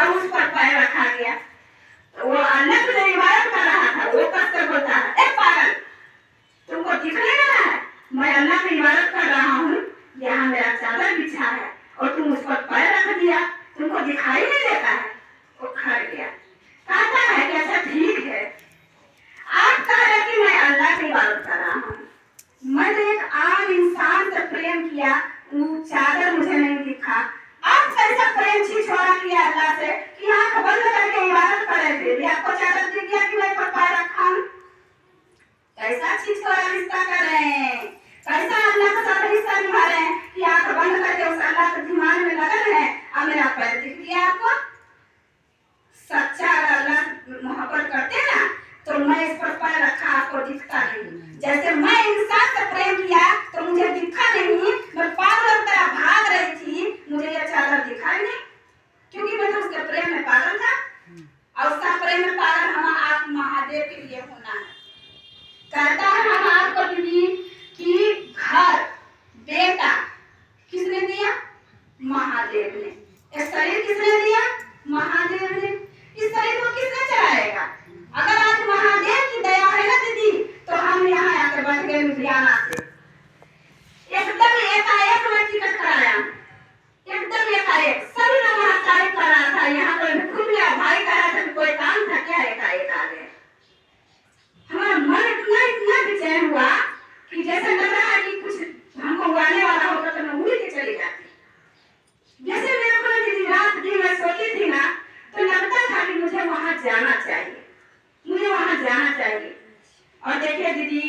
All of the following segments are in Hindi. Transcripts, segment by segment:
और उस पर पैर रखा गया। वो अल्लाह की इबादत कर रहा था, वो कसकर बोलता है, ए पागल, तुमको दिख नहीं रहा है मैं अल्लाह की इबादत कर रहा हूँ, यहाँ मेरा चादर बिछा है और तुम उस पर पैर रख दिया, तुमको दिखाई नहीं देता है। वो खड़ गया, कहता है कि अच्छा ठीक है, आप कह रहे कि मैं अल्लाह की इबादत कर रहा हूँ, मैंने एक आम इंसान से प्रेम किया, वो चादर मुझे नहीं दिखा, आप कैसा प्रेम छिछोरा किया अल्लाह से कि आंख बंद करके इबादत कर रहे थे, आपको चादर दिख गया कि मैं पर पैर रखा हूँ। कैसा छिछोरा रिश्ता कर रहे हैं, कैसा अल्लाह के साथ रिश्ता निभा रहे हैं कि आंख बंद करके उस अल्लाह के दिमाग में लगन है और मेरा पैर दिख गया आपको। सच्चा अल्लाह मोहब्बत करते ना तो मैं इस पर पैर रखा, आपको दिखता नहीं। जैसे मैं इंसान से प्रेम किया तो मुझे दिखा नहीं, मैं पागल की तरह भाग रही थी, मुझे यह चादर दिखा नहीं, क्योंकि मैं तो उसके प्रेम में पागल था। और उसका प्रेम में पागल हम आप महादेव के लिए होना है। कहता है हम आपको दीदी कि घर बेटा किसने दिया? महादेव ने। ये शरीर किसने दिया? महादेव ने। इस शरीर को किसने चलाएगा? अगर आज महादेव की दया है ना दीदी तो हम यहाँ आकर बैठ गए लुधियाना से, एकदम एकाएक मैं टिकट कराया, एकदम एकाएक। सभी लोग वहाँ तारीफ कर रहा था, यहाँ पर खुद मेरा भाई कह रहा था कि कोई काम था क्या, एकाएक आ गए। हमारा मन इतना बेचैन हुआ कि जैसे लग रहा है कि कुछ हमको उड़ाने वाला होगा तो मैं उड़ के चली जाती। जैसे मेरे को दीदी रात दिन मैं सोती थी ना तो लगता था कि मुझे वहाँ जाना चाहिए, मुझे वहाँ जाना चाहिए। और देखिए दीदी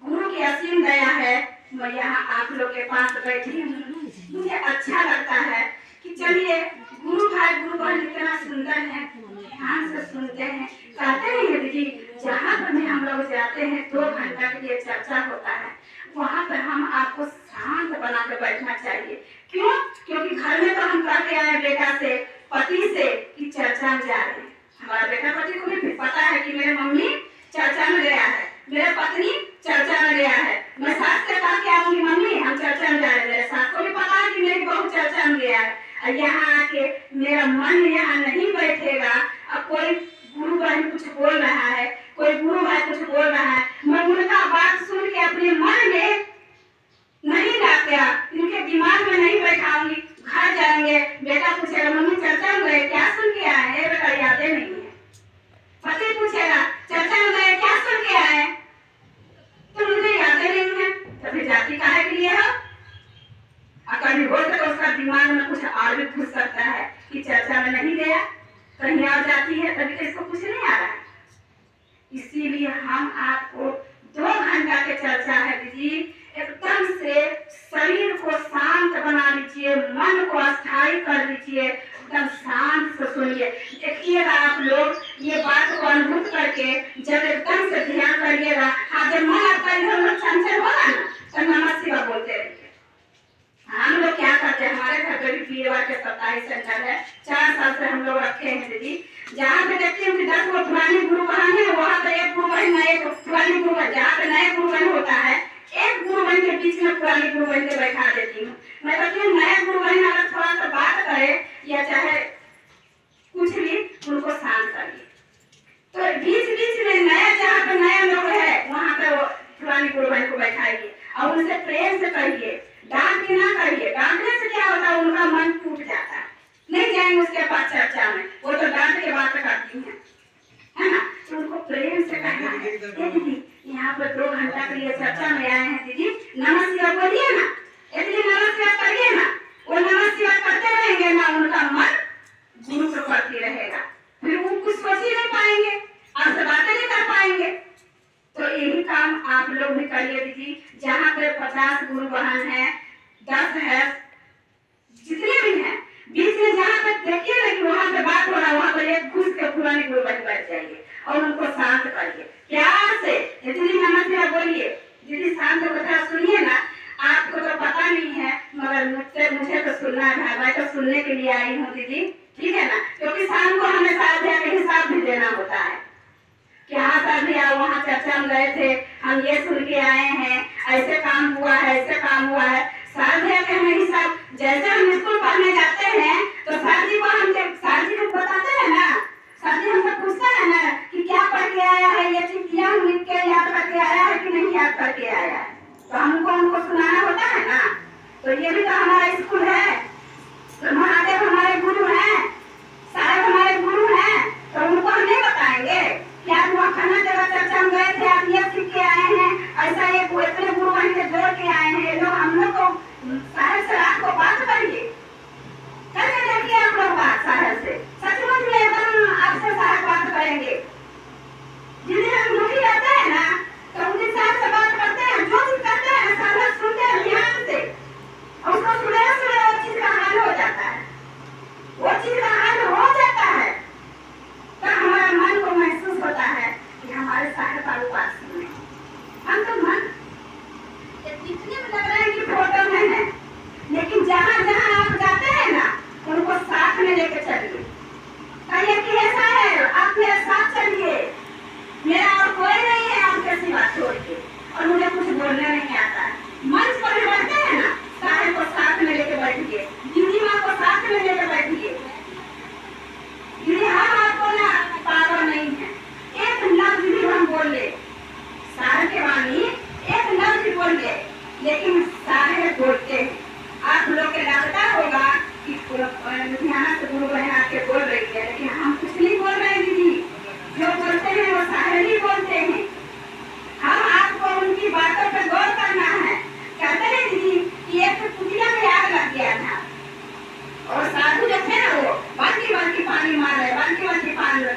गुरु की असीम दया है, मैं यहाँ आप लोग के पास बैठी हूँ, मुझे अच्छा लगता है कि चलिए गुरु भाई गुरु बहन कितना सुंदर है, ध्यान से सुनते हैं। कहते नहीं है दीदी जहाँ पर भी हम लोग जाते हैं 2 घंटा के लिए चर्चा होता है, वहाँ पर हम आपको शांत बना के बैठना चाहिए। क्यों? क्योंकि घर में तो हम कह के आए बेटा से, पति से कि चर्चा में जा रहे हैं। हमारा बेटा पति को भी पता है कि मेरे मम्मी चर्चा में गया है, मेरे पत्नी चर्चा में गया है। मैं सास से कह के आऊंगी मम्मी हम चर्चा में जा रहे हैं, मेरे सास को भी पता है कि मेरी बहू चर्चा में गया है। और यहाँ आके मेरा मन यहाँ नहीं बैठेगा। अब कोई गुरु बहन कुछ बोल रहा है, कोई गुरु भाई कुछ बोल रहा है, मैं उनका बात सुन के अपने मन में नहीं लाया, इनके दिमाग में नहीं बैठाऊंगी। घर जाएंगे बेटा पूछेगा मम्मी चर्चा में गए क्या सुन के आए हैं? बेटा यादें नहीं है। पति पूछेगा चर्चा में गए क्या सुन के आए? तो मुझे यादें नहीं है। तभी जाति काहे के लिए हो? कभी हो तो उसका दिमाग में कुछ और भी घुस सकता है कि चर्चा में नहीं गया, कहीं और जाती है, तभी तो इसको कुछ नहीं आ रहा है। इसीलिए हम आपको 2 घंटा की चर्चा है दीदी, एकदम से शरीर को शांत बना लीजिए, मन को अस्थायी कर लीजिए, एकदम शांत से सुनिए। देखिएगा आप लोग ये बात को अनुभव करके जब एकदम से ध्यान करिएगा, हाँ जब मन आपका इधर उधर चंचल होगा ना तो नमः शिवाय बोलते रहिए। हम लोग क्या करते हैं, हमारे घर पे भी पीरवार के सप्ताही सेंटर है, 4 साल से हम लोग रखे हैं दीदी। जहाँ पे देखती हूँ कि 10 गो पुरानी गुरु बहन है, वहाँ पे एक गुरु बहन नए पुरानी गुरु बहन, जहाँ पे नए गुरु बहन होता है एक गुरु बहन के बीच में पुरानी गुरु बहन के बैठा देती हूँ। मैं कहती हूँ नए गुरु बहन अगर थोड़ा सा बात करे या चाहे कुछ भी उनको शांत करिए। तो बीच में नया जहाँ पे नया लोग है वहाँ पे वो पुरानी गुरु बहन को बैठाइए और उनसे प्रेम से कहिए, डांट के ना करिए। डांटने से क्या होता है, उनका मन टूट जाता है, नहीं जाएंगे उसके पास चर्चा में, वो तो डांट के बात करती है ना। तो उनको प्रेम से कहना है दीदी यहाँ पर 2 घंटा के लिए चर्चा में आए हैं दीदी, नमः शिवाय बोलिए ना, इसलिए नमः शिवाय करिए ना। वो नमः शिवाय करते रहेंगे ना, उनका मन गुरु के प्रति रहेगा, फिर वो कुछ सोच ही नहीं पाएंगे, आपसे बातें नहीं कर पाएंगे। तो यही काम आप लोग भी करिए दीदी। जहाँ पे 50 गुरु बहन है, 10 है, जितने भी हैं, बीच में जहाँ पे देखिए ना कि वहाँ पे बात हो रहा है, वहाँ पर एक घुस के पुरानी गुरु बहन बैठ जाइए और उनको शांत करिए प्यार से। दीदी नमस्ते बोलिए, दीदी शांत कथा सुनिए ना। आपको तो पता नहीं है मगर मुझे तो सुनना है, मैं तो सुनने के लिए आई हूँ दीदी, ठीक है ना। क्योंकि शाम को हमें साध्या के हिसाब भी देना होता है कि हाँ सर भैया वहाँ चर्चा में गए थे, हम ये सुन के आए हैं, ऐसे काम हुआ है, ऐसे काम हुआ है। साध्या के हमें हिसाब, जैसे हम स्कूल पढ़ने जाते हैं तो सर जी को हम, सर जी को पता और साधु जो थे ना वो बाल्टी बाल्टी पानी मार रहे, बाल्टी बाल्टी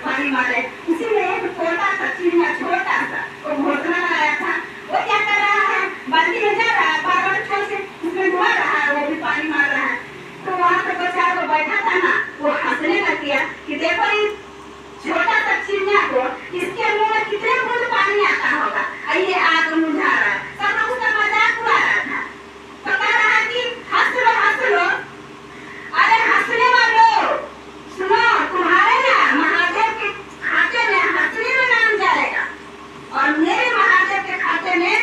पानी मार रहे। उसी में एक छोटा सा चिड़िया, छोटा सा वो घोंसला लगाया था, वो क्या कर रहा है, बाल्टी में जा रहा है, बार बार छोर से उसमें डुबा रहा है, वो भी पानी मार रहा है। तो वहाँ पे बच्चा वो बैठा था ना, वो हंसने लग गया कि देखो इस छोटा सा चिड़िया को, इसके मुंह में कितने बूंद पानी आता होगा, ये आग मुझा रहा है। सब लोग उसका मजाक उड़ा रहा था, तो कह रहा है कि हंस लो हंस लो। अरे हंसने वालों सुनो, तुम्हारे ना महादेव के खाते में हंसने में नाम जाएगा और मेरे महादेव के खाते में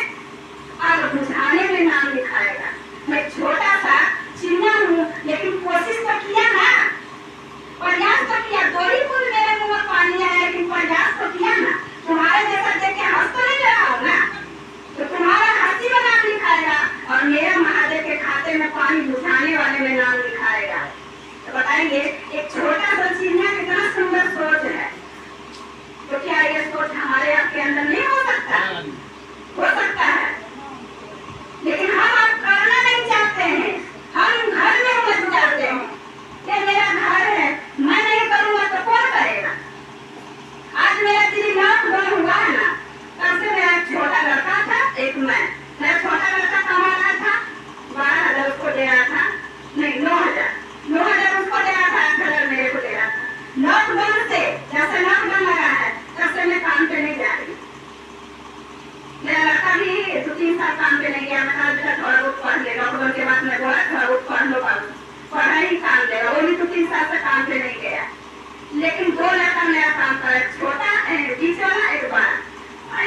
आग बुझाने में नाम लिखाएगा। मैं छोटा सा चिड़िया हूँ, लेकिन कोशिश तो किया ना, प्रयास तो किया। दो ही बूंद मेरे मुंह में पानी आया, लेकिन प्रयास तो किया ना। तुम्हारे जैसा देख के हंस तो नहीं रहा हूँ ना, तो तुम्हारा हंसी में नाम लिखाएगा और मेरे महादेव के खाते में पानी बुझाने वाले में नाम लिखाएगा। तो बताइए एक छोटा सा चिड़िया कितना सुंदर सोच है, तो क्या ये सोच हमारे आपके अंदर नहीं हो सकता? हो सकता है, लेकिन हम आप करना नहीं चाहते हैं। हम घर में उलझ जाते हैं, ये मेरा घर है, मैं नहीं करूँगा तो कौन करेगा? आज मेरा दीदी लॉकडाउन हुआ है ना, तब से मेरा छोटा लड़का था, एक मेरा छोटा लड़का कमा रहा था, 12,000 उसको दे रहा था, नहीं 9,000 उसको दे रहा था, 8,000 मेरे को दे रहा था। लॉकडाउन से जैसे लॉकडाउन लगा है तब से मैं काम पे नहीं जा रही। मेरा लड़का भी 2-3 साल काम पे नहीं गया। मैं कहा बेटा थोड़ा बहुत पढ़ ले, लॉकडाउन के बाद मैं बोला थोड़ा बहुत पढ़ लो, पढ़ाई काम देगा, वो भी 2-3 साल से काम पे नहीं गया। लेकिन 2 लड़का मेरा काम कर रहा है, छोटा बीच वाला एक बड़ा।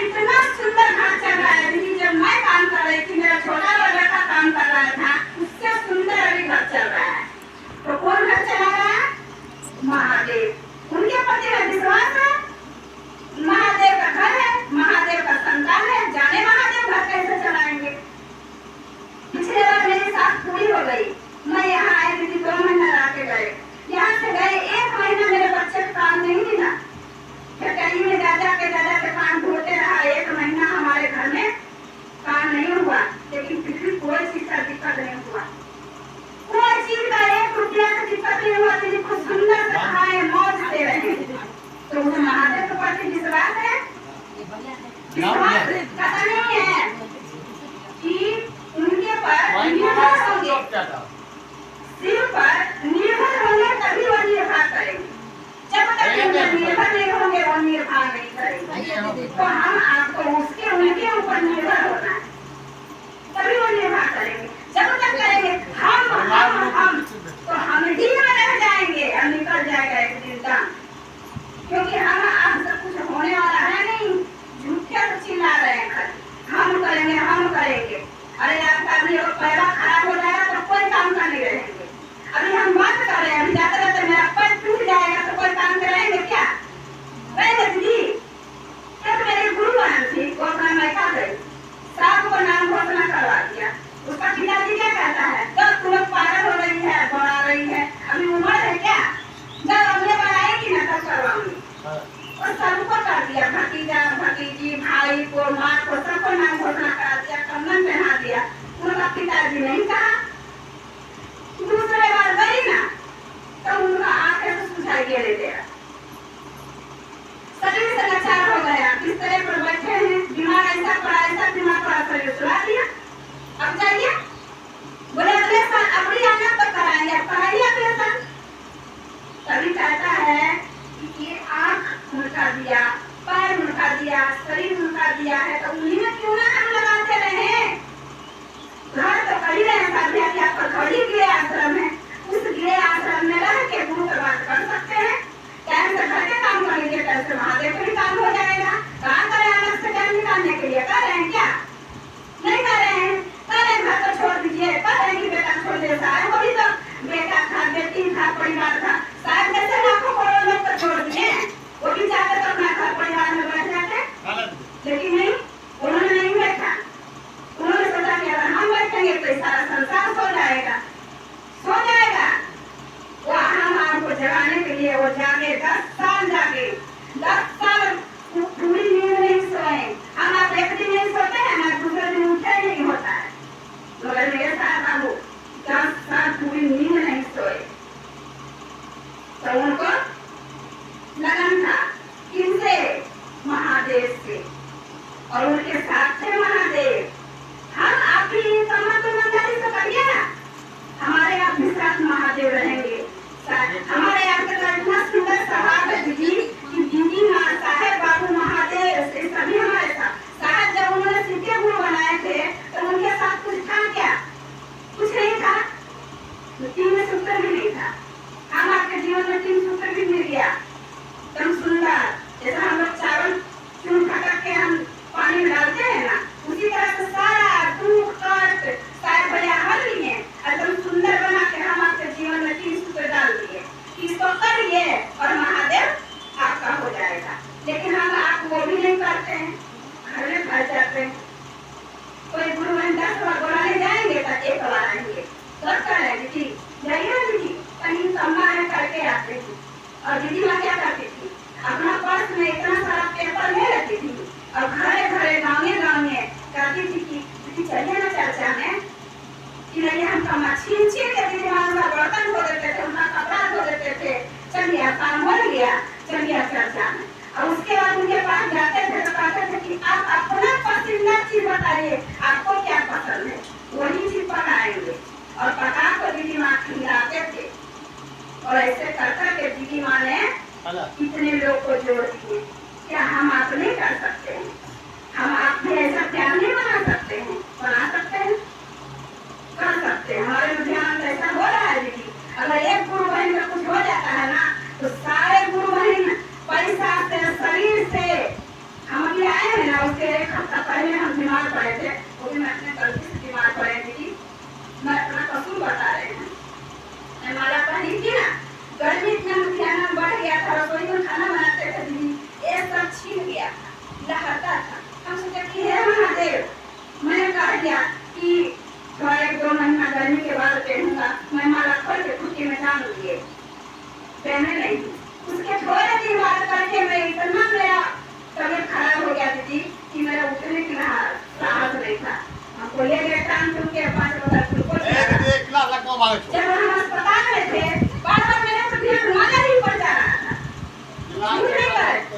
इतना सुंदर घर चल रहा है दीदी, जब मैं काम कर रही थी मेरा छोटा वाला लड़का काम कर रहा था, उससे सुंदर अभी घर चल रहा है। तो कौन घर चला रहा है? महादेव। उनके प्रति में विश्वास है, महादेव का घर है, महादेव का संतान है, जाने महादेव घर कैसे चलाएंगे। पिछले बार मेरी सास पूरी हो गई, मैं यहाँ आई थी, 2 महीना रह के गए। यहाँ से गए 1 महीना मेरे बच्चे को काम नहीं मिला, फिर कहीं में दादा के काम ढूंढते रहा। 1 महीना हमारे घर में काम नहीं हुआ, लेकिन फिर भी कोई चीज का दिक्कत नहीं हुआ, कोई चीज का 1 रुपया का दिक्कत नहीं हुआ। दीदी को सुंदर से खाए, मौज से रहे। तो मुझे महादेव के प्रति विश्वास है, विश्वास पता नहीं है कि उनके पर निर्भर होंगे, सिर पर निर्भर होंगे तभी वो निर्भर करेंगे। जब तक निर्भर नहीं होंगे वो निर्भर नहीं करेंगे। तो हम आपको उसके उनके ऊपर निर्भर होना है, तभी वो निर्भर करेंगे। जब तक करेंगे हम तो हम दिन में रह जाएंगे और निकल जाएगा एक दिन का, क्योंकि हम आपसे कुछ होने वाला है नहीं। झूठे से चिल्ला रहे हैं, हम करेंगे हम करेंगे। अरे आपका अभी पैरा खराब हो जाएगा तो कोई काम करने रहेंगे। अभी हम बात कर रहे हैं, अभी जाते जाते मेरा पैर टूट जाएगा तो कोई काम कराएंगे क्या? रहेंगे दीदी। एक मेरी गुरु बहन थी, वो अपना मैका गई, साहब को नाम घोषणा करवा दिया। उसका पिताजी क्या कहता है, जब तुम पागल हो रही है, बढ़ा रही है, अभी उम्र है क्या, जब अगले बार आएगी ना तब करवाऊंगी। और सबको कर दिया, भतीजा भतीजी भाई को माँ को सबको नाम घोषणा करा दिया, कंगन पहना दिया। उनका पिताजी नहीं कहा। दूसरे बार गई ना तो उनका आंखें से सुझाई गिर गया, शरीर से लाचार हो गया, बिस्तर पर बैठे हैं, दिमाग ऐसा पड़ा शरीर सुला दिया। अब जाइए बोले अगले साल अपनी आना पर कराएंगे, अब कराइए अगले साल। तभी कहता है कि ये आंख मुड़का दिया, पैर मुड़का दिया, शरीर मुड़का दिया है, तो उन्हीं में क्यों ना हम लगाते रहे। घर तो कही रहे हैं कि आपका घड़ी गृह आश्रम है, उस गृह आश्रम में रह के गुरु की बात कर सकते हैं। टाइम से घर के काम करेंगे, टाइम से महादेव का भी काम हो जाएगा। काम करें अलग से टाइम निकालने के लिए, कर रहे हैं क्या? नहीं कर रहे हैं। कर घर को छोड़ दीजिए, कर रहे हैं कि बेटा छोड़ दे, साहब अभी तो बेटा था, बेटी था, परिवार था, साहब कैसे लाखों करोड़ लोग को छोड़ दिए, वो भी चाहते तो अपना घर परिवार में बैठ जाते, लेकिन नहीं, उन्होंने नहीं बैठा। उन्होंने सोचा कि अगर हम बैठेंगे तो सारा संसार सो जाएगा। वो हम आपको जगाने के लिए वो जागे, 10 साल जागे, 10 साल पूरी नींद नहीं सोए। हम आप एक दिन नहीं सोते हैं ना, दूसरे दिन उठे नहीं होता है, मगर मेरे साथ बाबू 10 साल पूरी नींद नहीं सोए। ही नहीं था। हम आपके जीवन में 3 सूत्र भी मिल गया एकदम सुंदर। जैसा हम लोग चावल चून फटक के हम पानी में डालते हैं ना, उसी तरह से सारा दुख कष्ट सारे भैया हल लिए एकदम सुंदर बना के हम आपके जीवन में 3 सूत्र डाल दिए। इसको करिए और महादेव आपका हो जाएगा। लेकिन हम आप वो भी नहीं करते हैं, घर में फंस जाते हैं। कोई गुरु बहन 10 बार बुलाने जाएंगे तो 1 बार आएंगे, सब करेंगे दीदी जाइए दीदी कहीं कमा है करके आते थे। और दीदी माँ क्या करती थी, अपना पर्स में इतना सारा पेपर ले लेती थी और घरे घरे गाँव में कहती थी कि दीदी चलिए ना चर्चा में कि नहीं हम कमा छीन छीन के दीदी माँ उनका बर्तन धो देते थे, उनका कपड़ा धो देते थे। चलिए काम हो गया, चलिए चर्चा में। और उसके बाद उनके पास जाते थे तो कहते थे कि आप अपना पसंदीदा चीज बताइए, आपको क्या पसंद है, वही चीज पकाएंगे। और पका कर दीदी माँ खिलाते थे। और ऐसे कर के दीदी माँ ने कितने लोग को जोड़ दिए। क्या हम आप नहीं कर सकते हैं? हम आप भी ऐसा प्यार नहीं बना सकते हैं? बना सकते हैं, कर सकते हैं। हमारे लुधियाना ऐसा हो रहा है दीदी, अगर एक गुरु बहन का कुछ हो जाता है ना तो सारे गुरु बहन पैसा से शरीर से। हम अभी आए हैं ना, उसके 1 हफ्ता पहले हम बीमार पड़े थे, वो भी मैं अपने गलती से बीमार पड़े दीदी, मैं अपना कसूर बता रहे हैं। मैं माला पहनी थी ना, गर्मी इतना लुधियाना में बढ़ गया था, रसोई में खाना बनाते थे दीदी, ये सब छीन गया था, लहरता था। हम सोचे कि हे महादेव, मैंने कह दिया कि 1-2 महीना गर्मी के बाद पहनूंगा। मैं माला खोल के कुर्सी में डाल दिए, पहने नहीं। उसके थोड़े दिन बाद करके मैं इतना मेरा तबीयत खराब हो गया दीदी कि मेरा उठने की साहस नहीं था। हमको ले गए टांग टूट के 5 बोतल ग्लूकोज। जब हम अस्पताल में थे बार-बार मेरे को ध्यान माला ही पड़ जा रहा था,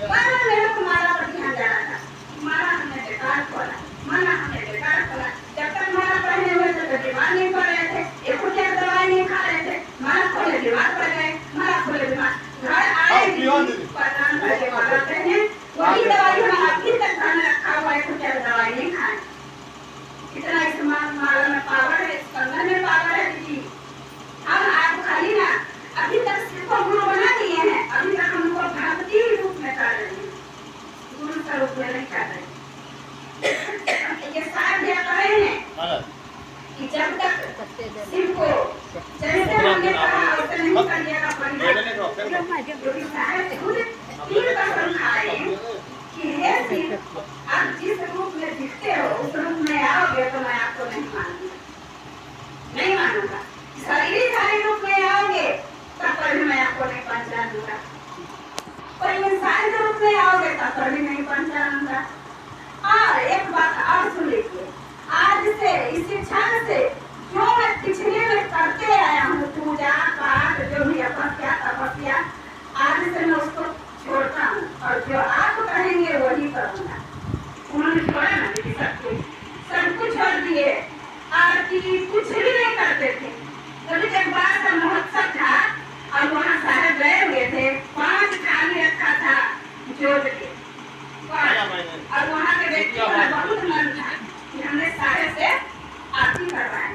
बार-बार मेरे को माला पर ध्यान जा रहा था। माला हमने बेकार खोला, माला हमने बेकार खोला। जब तक माला पहने हुए थे तो बीमार नहीं पड़ रहे थे, 1 रुपया दवाई नहीं खा रहे थे। माला खोले बीमार पड़ गए, माला खोले बीमार। घर आए परेशान करके माला पहने, वही दवाई हम अभी तक घर में रखा हुआ है, 1 रुपया दवाई नहीं खाए। इतना इस माला में पावर है, इस कंगन में पावर है दीदी। हम आप खाली ना अभी तक सिर्फ गुरु बना दिए हैं, अभी तक हमको भक्ति रूप में कर रहे हैं, गुरु स्वरूप में नहीं कर रहे। ये साथ दिया कर रहे हैं कि जब तक शिव को जैसे हमने कहा वैसे नहीं करिएगा, तीन कसम खाए कि हे शिव, आप जिस रूप में दिखते हो उस रूप में आओगे तो मैं आपको नहीं मानूंगा, नहीं मानूंगा। शरीरधारी रूप में आओगे तब पर भी मैं आपको नहीं पहचानूंगा, और इंसान के रूप में आओगे तब पर भी नहीं पहचानूंगा। और एक बात और सुन लीजिए, आज से इसी क्षण से जो मैं पिछले में करते आया हूँ पूजा पाठ जो भी तपस्या, आज से मैं उसको छोड़ता हूँ और जो आप कहेंगे वही करूँगा। उन्होंने छोड़ा ना दीदी, सब कुछ छोड़ दिए, आरती कुछ भी नहीं करते थे। कभी एक बार का महोत्सव था और वहाँ सारे गए हुए थे, 5 थाली रखा था जोड़ के, और वहाँ के व्यक्ति बहुत मन था कि हमने सारे से आरती करवाए।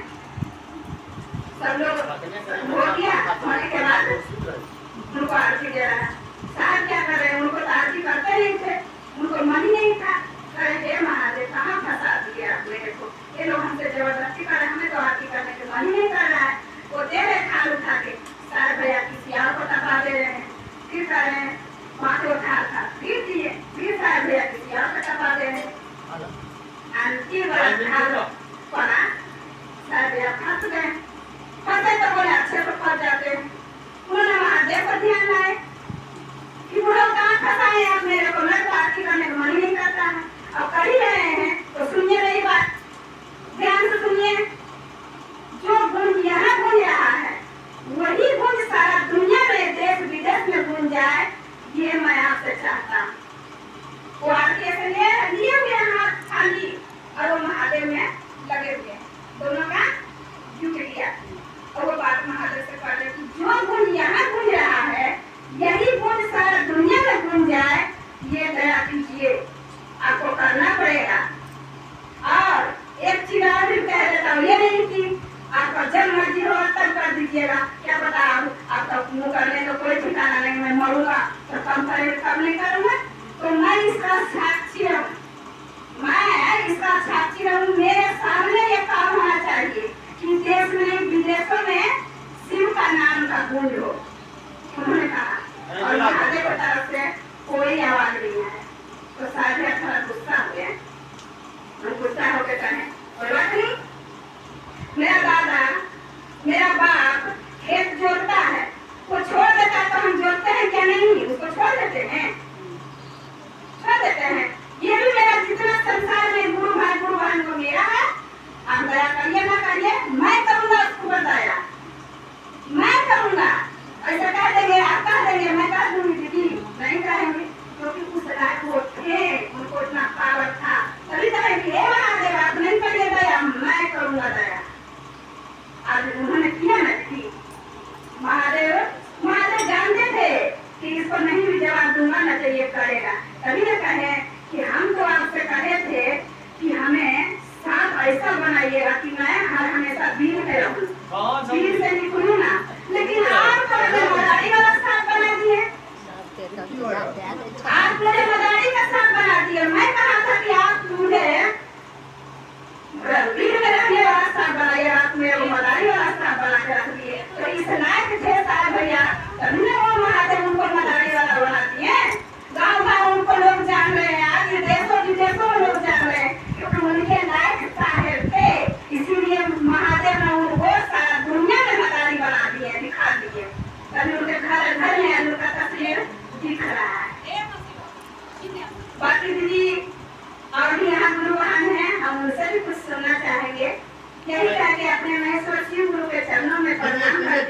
कि इसको नहीं भी जवाब दूंगा ना तो ये करेगा। तभी ये कहे कि हम तो आपसे कहे थे कि हमें साथ ऐसा बनाइएगा कि मैं हर हमेशा बीच में रहूं, बीच से निकलूं ना, लेकिन आप तो मुझे मदारी वाला साथ बना दिए, आप मुझे मदारी का साथ बना दिए। मैं कहा था कि आप मुझे बीच में रहने वाला साथ बनाइए, आप मेरे को मदारी वाला साथ बना के रख दिए। तो इस लायक थे साहब भैया, तभी ना वो महादेव उनको मदारी वाला बना दिए। गाँव गाँव उनको लोग जान रहे हैं, आज देशों विदेशों में लोग जान रहे हैं, क्योंकि उनके लायक साहेब थे, इसीलिए महादेव ने उनको सारा दुनिया में मदारी बना दिए, दिखा दिए। तभी उनके घर घर में उनका तस्वीर दिख रहा है। बाकी दीदी और भी यहाँ गुरु बहन है, हम उनसे भी कुछ सुनना चाहेंगे। यही कह के अपने महेश्वर शिव